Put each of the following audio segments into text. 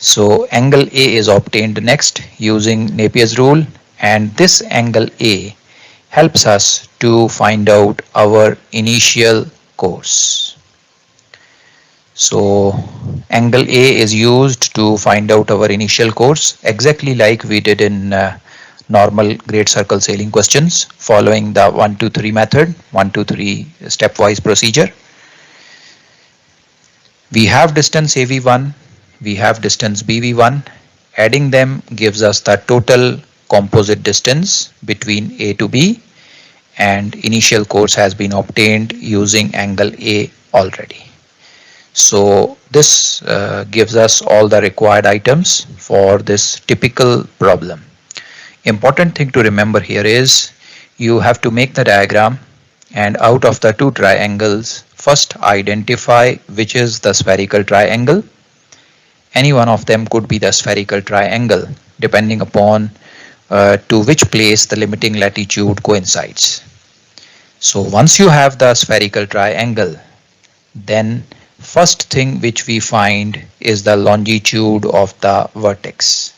So angle A is obtained next using Napier's rule, and this angle A helps us to find out our initial course. So angle A is used to find out our initial course exactly like we did in normal great circle sailing questions following the 1 2 3 method, 1 2 3 stepwise procedure. We have distance AV1, we have distance BV1. Adding them gives us the total composite distance between A to B, and initial course has been obtained using angle A already. So this gives us all the required items for this typical problem. Important thing to remember here is you have to make the diagram, and out of the two triangles, first identify which is the spherical triangle. Any one of them could be the spherical triangle depending upon to which place the limiting latitude coincides. So once you have the spherical triangle, then first thing which we find is the longitude of the vertex.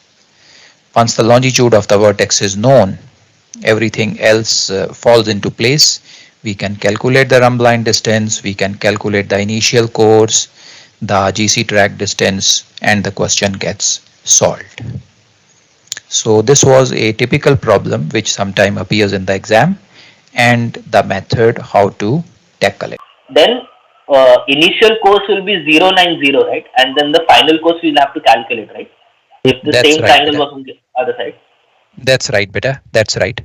Once the longitude of the vertex is known, everything else falls into place. We can calculate the run line distance, we can calculate the initial course, the GC track distance, and the question gets solved. So this was a typical problem which sometime appears in the exam, and the method how to tackle it. Then initial course will be 090, right? And then the final course we'll have to calculate, right? If the That's same right, triangle beta. was on the other side. That's right, beta. That's right.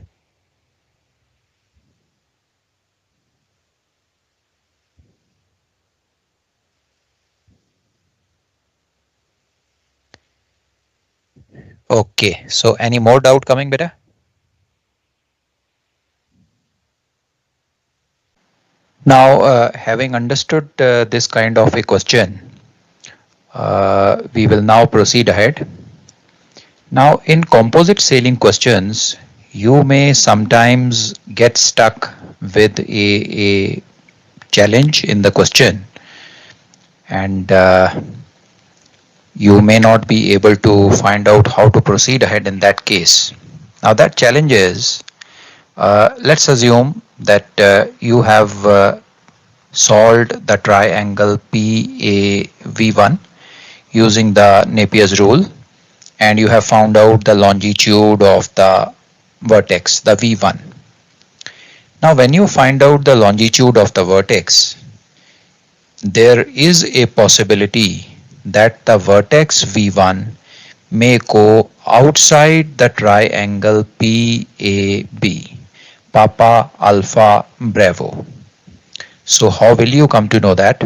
Okay, so any more doubt coming, beta? Now, having understood this kind of a question, we will now proceed ahead. Now, in composite sailing questions, you may sometimes get stuck with a challenge in the question, and you may not be able to find out how to proceed ahead in that case. Now, that challenge is, let's assume that you have solved the triangle PAV1 using the Napier's rule, and you have found out the longitude of the vertex, the V1. Now when you find out the longitude of the vertex, there is a possibility that the vertex V1 may go outside the triangle PAB, Papa Alpha Bravo. So how will you come to know that?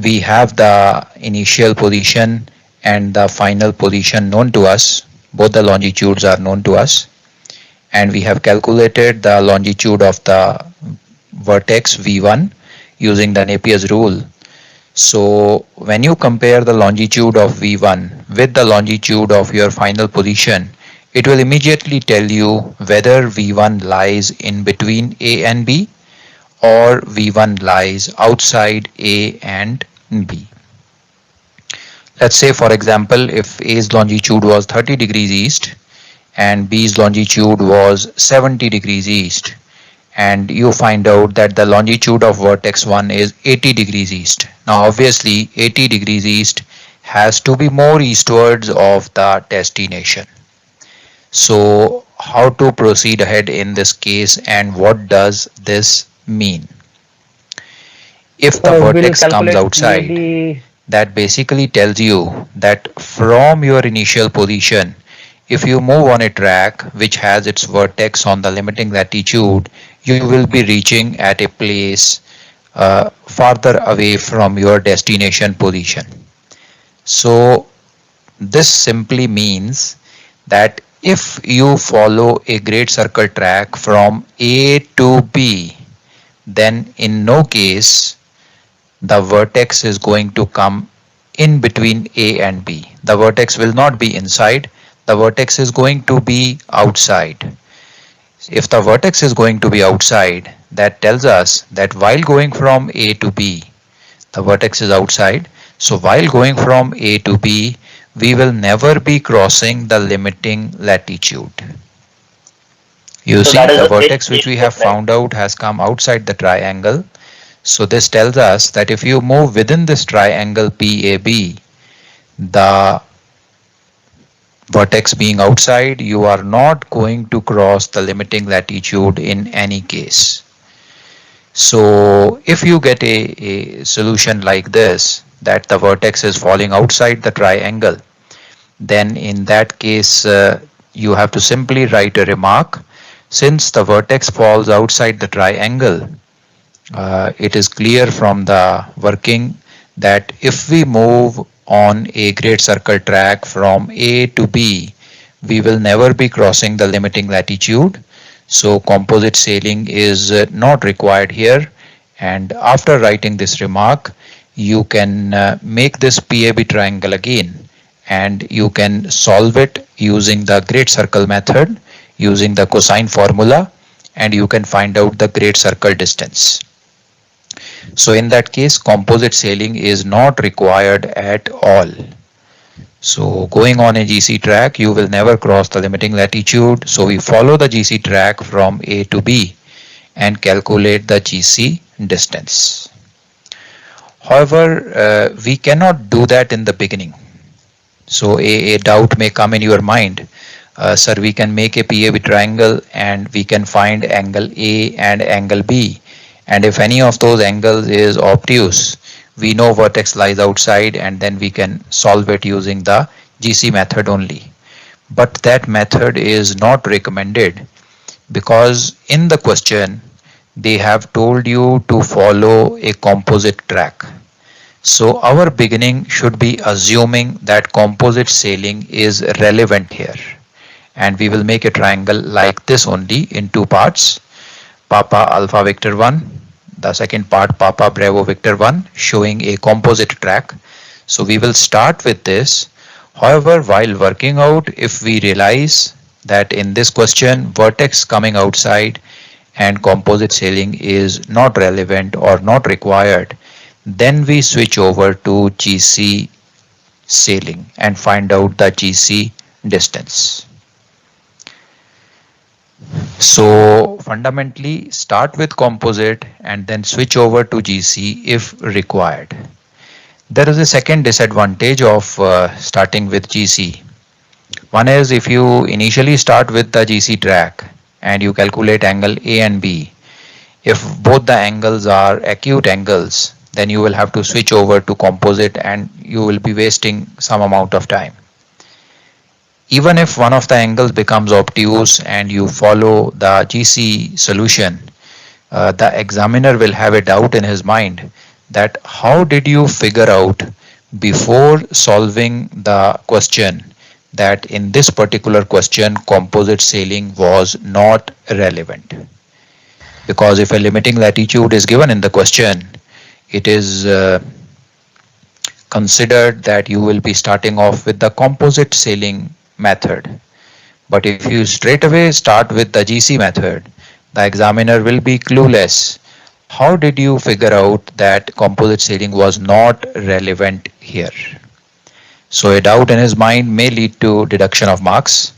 We have the initial position and the final position known to us. Both the longitudes are known to us, and we have calculated the longitude of the vertex V1 using the Napier's rule. So when you compare the longitude of V1 with the longitude of your final position, it will immediately tell you whether V1 lies in between A and B or V1 lies outside A and B. Let's say, for example, if A's longitude was 30 degrees east and B's longitude was 70 degrees east, and you find out that the longitude of vertex 1 is 80 degrees east. Now obviously 80 degrees east has to be more eastwards of the destination. So how to proceed ahead in this case, and what does this mean? If the vertex comes outside, that basically tells you that from your initial position, if you move on a track which has its vertex on the limiting latitude, you will be reaching at a place farther away from your destination position. So this simply means that if you follow a great circle track from A to B, then in no case the vertex is going to come in between A and B. The vertex will not be inside, the vertex is going to be outside. If the vertex is going to be outside, that tells us that while going from A to B, the vertex is outside. So while going from A to B, we will never be crossing the limiting latitude. You So see, that is the the best vertex which case we have step, right? found out has come outside the triangle. So this tells us that if you move within this triangle PAB, the vertex being outside, you are not going to cross the limiting latitude in any case. So if you get a solution like this, that the vertex is falling outside the triangle, then in that case you have to simply write a remark. Since the vertex falls outside the triangle, it is clear from the working that if we move on a great circle track from A to B, we will never be crossing the limiting latitude. So composite sailing is not required here. And after writing this remark, you can make this PAB triangle again, and you can solve it using the great circle method, using the cosine formula, and you can find out the great circle distance. So in that case, composite sailing is not required at all. So going on a GC track, you will never cross the limiting latitude. So we follow the GC track from A to B and calculate the GC distance. However, we cannot do that in the beginning. So a doubt may come in your mind. Sir, we can make a PAB triangle and we can find angle A and angle B. And if any of those angles is obtuse, we know vertex lies outside, and then we can solve it using the GC method only. But that method is not recommended, because in the question they have told you to follow a composite track. So our beginning should be assuming that composite sailing is relevant here, and we will make a triangle like this only in two parts: Papa Alpha Victor 1, the second part Papa Bravo Victor 1, showing a composite track. So we will start with this. However, while working out, if we realize that in this question vertex coming outside and composite sailing is not relevant or not required, then we switch over to GC sailing and find out the GC distance. So fundamentally start with composite and then switch over to GC if required. There is a second disadvantage of starting with GC. One is, if you initially start with the GC track and you calculate angle A and B, if both the angles are acute angles, then you will have to switch over to composite and you will be wasting some amount of time. Even if one of the angles becomes obtuse and you follow the GC solution, the examiner will have a doubt in his mind that how did you figure out before solving the question that in this particular question composite sailing was not relevant. Because if a limiting latitude is given in the question, it is considered that you will be starting off with the composite sailing method. But if you straight away start with the GC method, the examiner will be clueless. How did you figure out that composite sailing was not relevant here? So a doubt in his mind may lead to deduction of marks.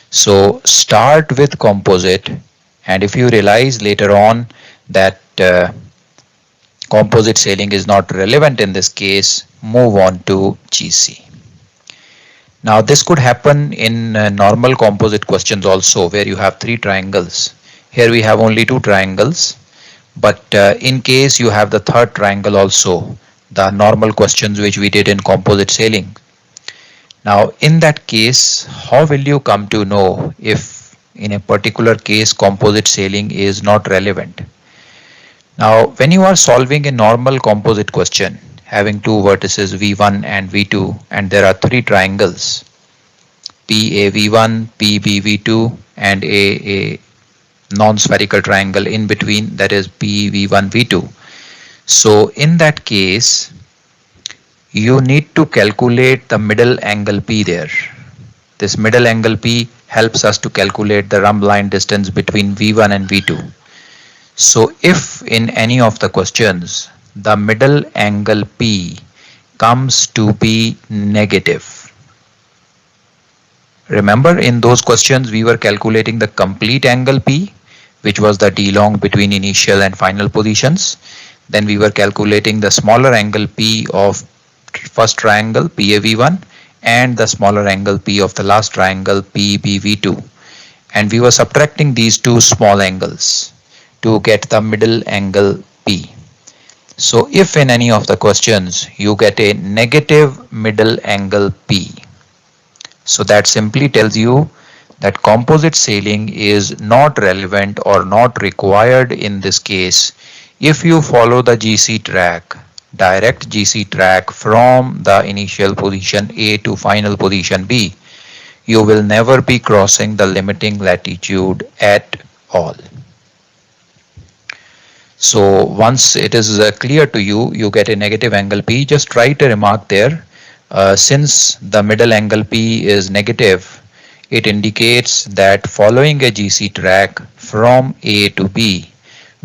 So start with composite, and if you realize later on that composite sailing is not relevant in this case, move on to GC. Now this could happen in normal composite questions also, where you have three triangles. Here we have only two triangles, but in case you have the third triangle also, the normal questions which we did in composite sailing. Now in that case, how will you come to know if in a particular case composite sailing is not relevant? Now when you are solving a normal composite question having two vertices V1 and V2, and there are three triangles PAV1, PBV2, and a non-spherical triangle in between, that is PV1, V2. So in that case, you need to calculate the middle angle P there. This middle angle P helps us to calculate the rump line distance between V1 and V2. So if in any of the questions the middle angle P comes to be negative, Remember, in those questions, we were calculating the complete angle P, which was the D long between initial and final positions. Then we were calculating the smaller angle P of first triangle PAV1 and the smaller angle P of the last triangle PBV2. And we were subtracting these two small angles to get the middle angle P. So if in any of the questions you get a negative middle angle P, so that simply tells you that composite sailing is not relevant or not required in this case if you follow the GC track, direct GC track from the initial position A to final position B. You will never be crossing the limiting latitude at all. So once it is clear to you, you get a negative angle P, just write a remark there. Since the middle angle P is negative, it indicates that following a GC track from A to B,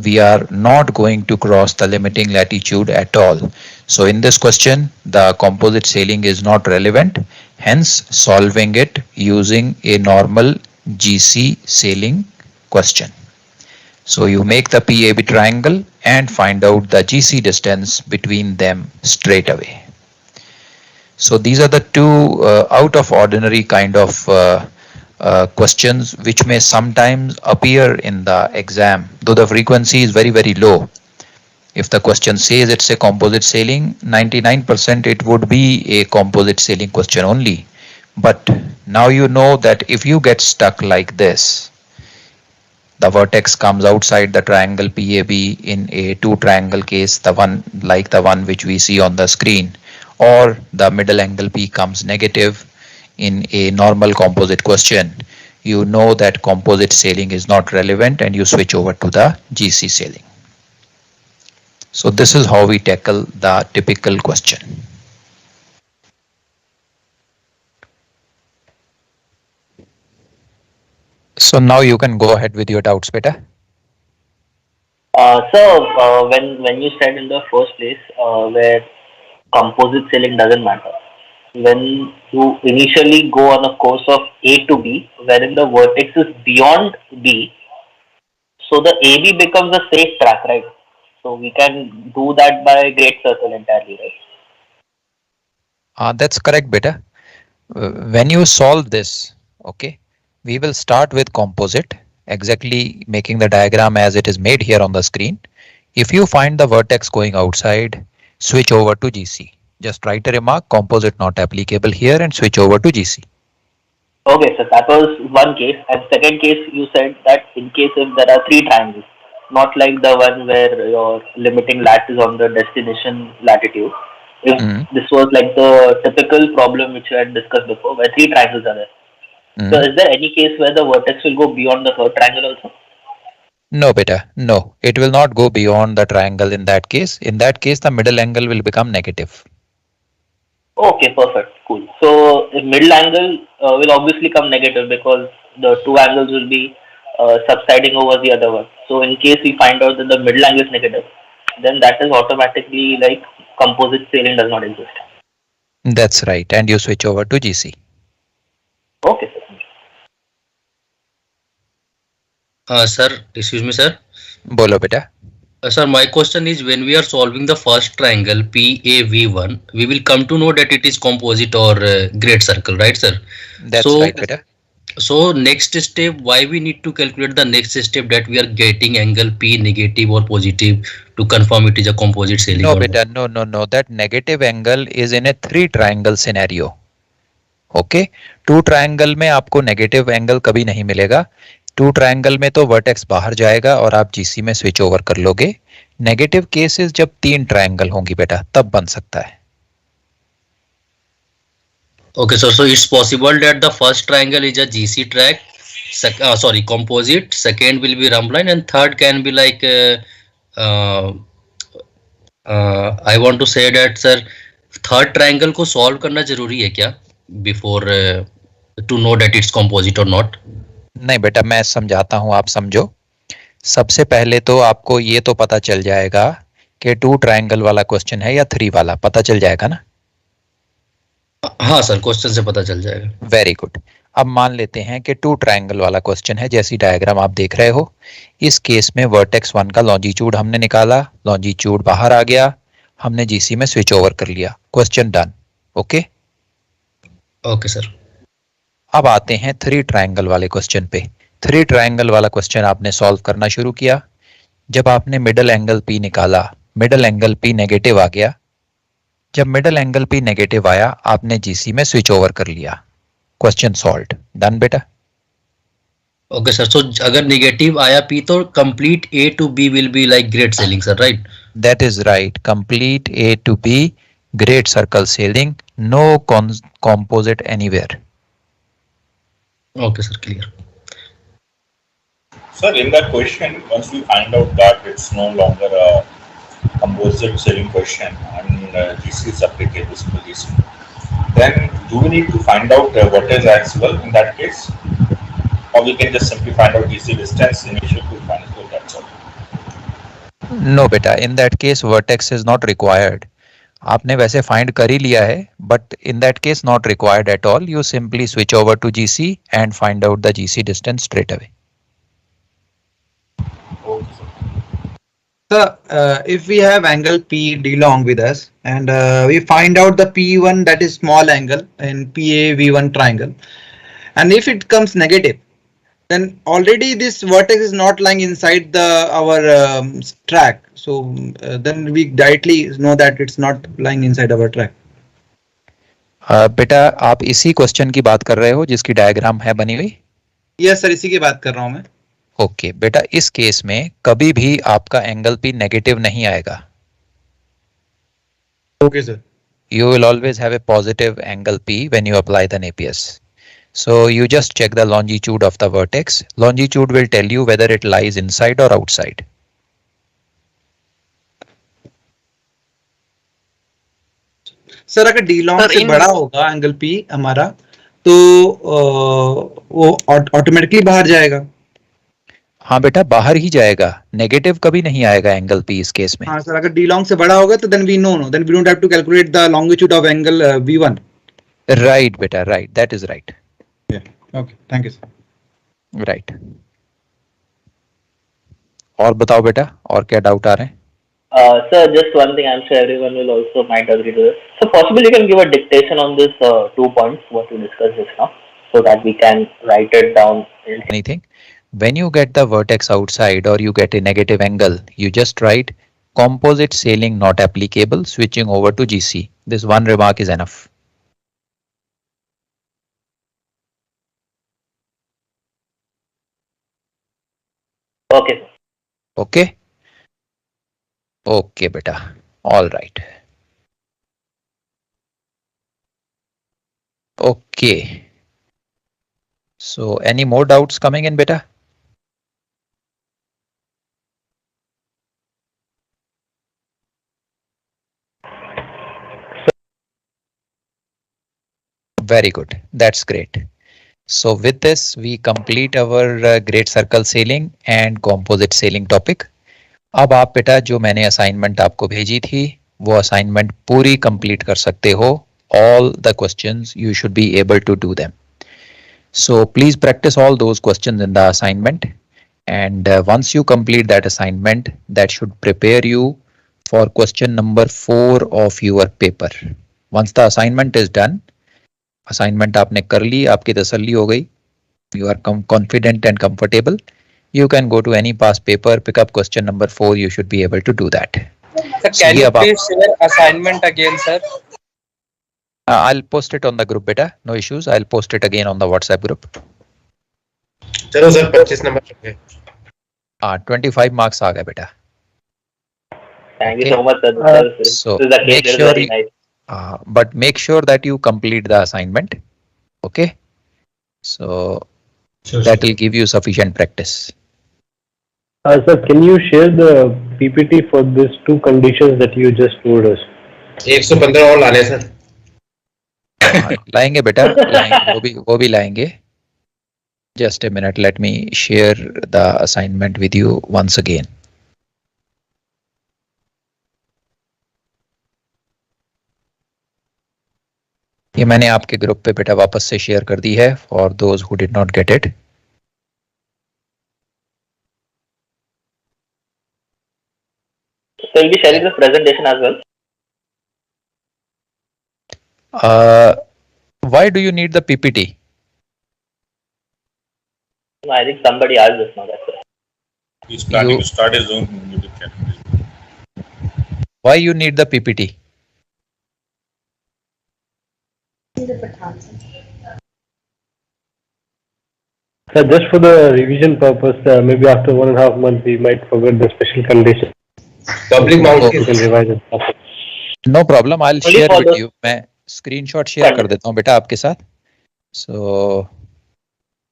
we are not going to cross the limiting latitude at all. So in this question, the composite sailing is not relevant, hence solving it using a normal GC sailing question. So you make the PAB triangle and find out the GC distance between them straight away. So these are the two out of ordinary kind of questions which may sometimes appear in the exam, though the frequency is very, very low. If the question says it's a composite sailing, 99% it would be a composite sailing question only. But now you know that if you get stuck like this, the vertex comes outside the triangle PAB in a two triangle case, the one like the one which we see on the screen, or the middle angle P comes negative in a normal composite question, you know that composite sailing is not relevant and you switch over to the GC sailing. So this is how we tackle the typical question. So now you can go ahead with your doubts, beta. When you said in the first place where composite sailing doesn't matter, when you initially go on a course of A to B, wherein the vertex is beyond B, so the AB becomes a safe track, right? So we can do that by great circle entirely, right? That's correct, beta. When you solve this, okay, we will start with composite, exactly making the diagram as it is made here on the screen. If you find the vertex going outside, switch over to GC. Just write a remark, composite not applicable here, and switch over to GC. Okay, so that was one case. And second case, you said that in case if there are three triangles, not like the one where your limiting lat is on the destination latitude. If this was like the typical problem which we had discussed before, where three triangles are there. So is there any case where the vertex will go beyond the third triangle also? No, beta, no. It will not go beyond the triangle in that case. In that case, the middle angle will become negative. Okay, perfect, cool. So the middle angle will obviously come negative because the two angles will be subsiding over the other one. So in case we find out that the middle angle is negative, then that is automatically like composite sailing does not exist. That's right, and you switch over to GC. Okay, sir. Sir, excuse me, sir. Bolo, beta. Sir, my question is, when we are solving the first triangle PAV1, we will come to know that it is composite or great circle, right, sir? That's right, beta. So next step, why we need to calculate the next step that we are getting angle P negative or positive to confirm it is a composite sailing? No, beta, no. That negative angle is in a three triangle scenario. Okay, two triangle में आपको negative angle कभी नहीं मिलेगा. To triangle में तो vertex बाहर जाएगा और आप जीसी में स्विच ओवर कर लोगे. नेगेटिव केसेस जब तीन ट्रायंगल होंगी बेटा तब बन सकता है. Okay, so it's possible that the first triangle is a GC track, composite, second will be rumpline, and third can be like I want to say that sir, third triangle को solve करना जरूरी है क्या before to know that it's composite or not? नहीं बेटा, मैं समझाता हूँ, आप समझो. सबसे पहले तो आपको ये तो पता चल जाएगा कि टू ट्रायंगल वाला क्वेश्चन है या थ्री वाला, पता चल जाएगा ना. हाँ सर, क्वेश्चन से पता चल जाएगा. Very good. अब मान लेते हैं कि टू ट्रायंगल वाला क्वेश्चन है, जैसी डायग्राम आप देख रहे हो। इस केस में वर्टेक्स 1 का लॉन्जिट्यूड हमने निकाला, लॉन्जिट्यूड बाहर आ गया, हमने जीसी में स्विच ओवर कर लिया, question done. Okay okay sir. अब आते हैं थ्री ट्रायंगल वाले क्वेश्चन पे। थ्री ट्रायंगल वाला क्वेश्चन आपने सॉल्व करना शुरू किया। जब आपने मिडल एंगल पी निकाला, मिडल एंगल पी नेगेटिव आ गया। जब मिडल एंगल पी नेगेटिव आया, आपने जीसी में स्विच ओवर कर लिया, क्वेश्चन सॉल्व्ड, डन बेटा। ओके सर, सो अगर नेगेटिव आया पी तो complete A to B will be like great selling sir, right? That is right. Complete A to B, great circle sailing, no composite anywhere. Okay, sir, clear. Sir, in that question, once we find out that it's no longer a composite sailing question and GC is applicable to this, then do we need to find out what is as well in that case? Or we can just simply find out GC distance initial to final goal, that's all. No beta, in that case vertex is not required. आपने वैसे find कर ही लिया है, but in that case not required at all. You simply switch over to GC and find out the GC distance straight away. Okay, sir. If we have angle P D long with us and we find out the P1, that is small angle in PA V1 triangle, and if it comes negative, then already this vertex is not lying inside the our track. So then we directly know that it's not lying inside our track. बेटा आप इसी question की बात कर रहे हो जिसकी diagram है बनी हुई? यस सर, इसी की बात कर रहा हूं मैं। ओके बेटा, इस केस में कभी भी आपका एंगल पी नेगेटिव नहीं आएगा। Okay sir. You will always have a positive angle P when you apply the Napier's. So you just check the longitude of the vertex. Longitude will tell you whether it lies inside or outside. Sir अगर D long से बड़ा होगा angle P हमारा तो वो automatically बाहर जाएगा। हाँ बेटा, बाहर ही जाएगा, नेगेटिव कभी नहीं आएगा एंगल पी इस केस में। हाँ सर, अगर डी लॉन्ग से बड़ा होगा तो then we don't have to calculate the longitude of angle V1। Right बेटा, right, that is right. Okay, thank you sir. Right, और बताओ बेटा, और क्या डाउट आ रहे हैं? Sir, just one thing, I'm sure everyone will also might agree to this. So possibly you can give a dictation on this 2 points, what we discussed just now, so that we can write it down. Anything. When you get the vertex outside or you get a negative angle, you just write composite sailing not applicable, switching over to GC. This one remark is enough. Okay. Okay. Okay beta, all right. Okay, so any more doubts coming in beta? Very good, that's great. So with this we complete our great circle sailing and composite sailing topic. अब आप बेटा जो मैंने assignment आपको भेजी थी वो assignment पूरी कंप्लीट कर सकते हो. All the questions you should be able to do them. So please practice all those questions in the assignment, and once you complete that assignment, that should prepare you for question number 4 of your paper. Once the assignment is done, assignment आपने कर ली, आपकी तसल्ली हो गई, you are confident and comfortable, you can go to any past paper, pick up question number 4, you should be able to do that. Sir, can you please share assignment again, sir? I'll post it on the group beta, no issues. I'll post it again on the WhatsApp group. चलो sir 25 number हो गए. 25 marks आ गए बेटा. Thank you so much, sir. So this is the case, make this is sure very nice. but make sure that you complete the assignment. Okay, so that will give you sufficient practice. Sir, can you share the PPT for these two conditions that you just told us? 115 और लाने sir. लाएंगे बेटा, लाएंगे, वो भी लाएंगे. Just a minute, let me share the assignment with you once again. ये मैंने आपके ग्रुप पे बेटा वापस से शेयर कर दी है for those who did not get it. So you'll be sharing this presentation as well. Why do you need the PPT? I think somebody asked this now. That's why. He's planning to start his own YouTube channel. Why you need the PPT? So just for the revision purpose, maybe after 1.5 months we might forget the special condition. Public marks You can revise it. No problem, I'll Only share for with the- you. मैं screenshot share कर देता हूँ बेटा आपके साथ. So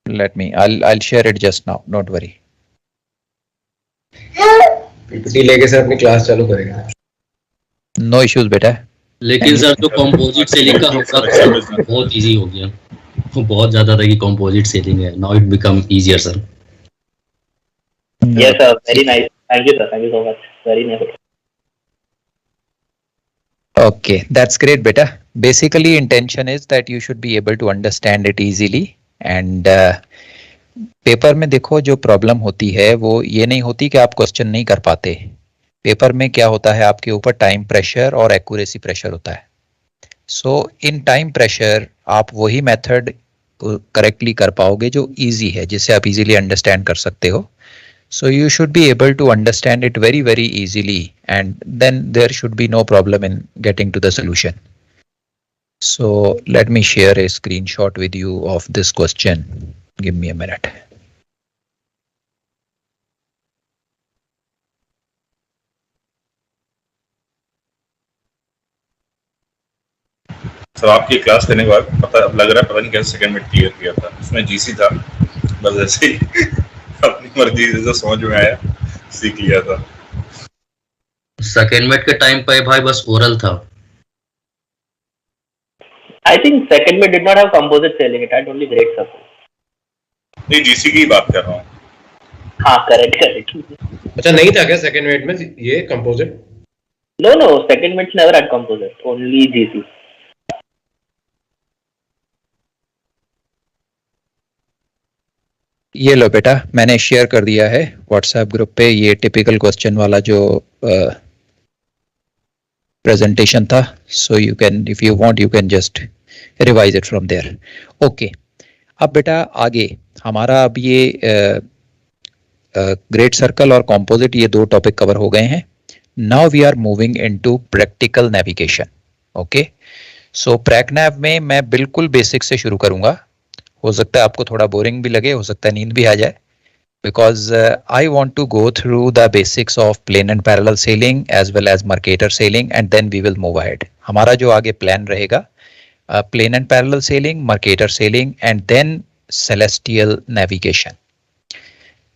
let me, I'll share it just now. Don't worry. PPT लेके sir अपनी class चालू करेगा. No issues बेटा. लेकिन सर जो कंपोजिट सेलिंग का होगा तो बहुत इजी हो गया. वो बहुत ज्यादा था कि कंपोजिट सेलिंग है. Now it become easier sir. Yes, sir. Very nice. Thank you, sir. Thank you so much. Very nice. Okay, that's great beta. Basically intention is that you should be able to understand it easily and paper में देखो जो problem होती है वो ये नहीं होती कि आप क्वेश्चन नहीं कर पाते. पेपर में क्या होता है आपके ऊपर टाइम प्रेशर और एक्यूरेसी प्रेशर होता है. सो इन टाइम प्रेशर आप वही मेथड करेक्टली कर पाओगे जो इजी है, जिसे आप इजीली अंडरस्टैंड कर सकते हो. So you should be able to understand it very, very easily, and then there should be no problem in getting to the solution. So let me share a screenshot with you of this question. Give me a minute. Sir आपकी class करने के बाद पता लग रहा है पता नहीं कैसे सेकंड में क्लियर किया था. उसमें जीसी था, बस ऐसे ही अपनी मर्जी से समझ में आया सीख लिया था. सेकेंड मेट के टाइम पे भाई बस ओरल था. I think second mid did not have composite sailing. It had only great support. नहीं जीसी की बात कर रहा हूँ. हाँ, correct. अच्छा नहीं था क्या सेकंड वेट में ये composite? No. Second mids never had composite. Only GC. ये लो बेटा, मैंने शेयर कर दिया है व्हाट्सएप ग्रुप पे ये टिपिकल क्वेश्चन वाला जो प्रेजेंटेशन था. So you can, if you want, you can just revise it from there. Okay, अब बेटा आगे हमारा अब ये ग्रेट सर्कल और कॉम्पोजिट ये दो टॉपिक कवर हो गए हैं. Now we are moving into practical navigation. Okay, so pracnav में मैं बिल्कुल बेसिक से शुरू करूंगा. हो सकता है आपको थोड़ा बोरिंग भी लगे, हो सकता है नींद भी आ जाए, because I want to go through the basics of plane and parallel sailing as well as Mercator sailing and then we will move ahead. हमारा जो आगे प्लान रहेगा plane and parallel sailing, Mercator sailing and then celestial navigation.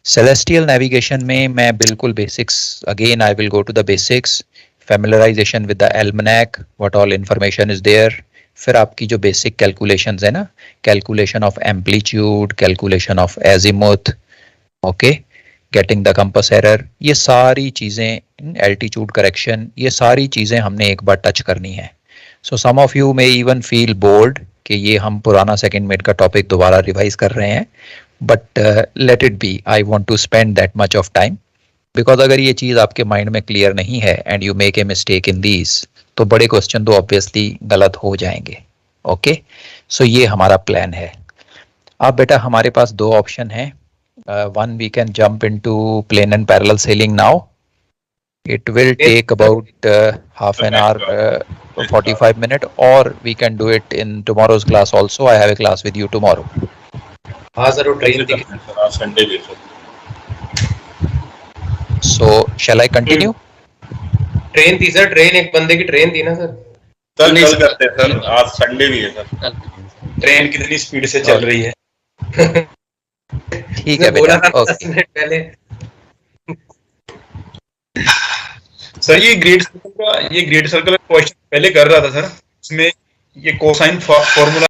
Celestial navigation में मैं बिल्कुल basics, again I will go to the basics, familiarization with the almanac, what all information is there. फिर आपकी जो बेसिक कैलकुलेशंस है ना, calculation of amplitude, calculation of azimuth, okay, getting the compass error, ये सारी चीज़ें, एल्टीट्यूड करेक्शन, ये सारी चीज़ें हमने एक बार टच करनी है. So some of you may even feel bored कि ये हम पुराना सेकंड मिड का टॉपिक दोबारा रिवाइज कर रहे हैं, but let it be. I want to spend that much of time, because अगर ये चीज़ आपके माइंड में क्लियर नहीं है and you make a mistake in these, तो बड़े क्वेश्चन तो ऑब्वियसली गलत हो जाएंगे. ओके, सो ये हमारा प्लान है. अब बेटा हमारे पास दो ऑप्शन हैं. One, we can jump into plane and parallel sailing now. It will take about half an hour, 45 minutes, or we can do it in tomorrow's class also. I have a class with you tomorrow. हाँ sir, वो train थी. Sunday भी sir. So shall I continue? Train थी sir, train एक बंदे की train थी ना सर. कल करते हैं सर, आज संडे भी है सर. ट्रेन कितनी स्पीड से चल रही है. ठीक है बेटा. ओके पहले सर ये ग्रेड सर्कल का क्वेश्चन पहले कर रहा था सर. उसमें ये कोसाइन फॉर्मूला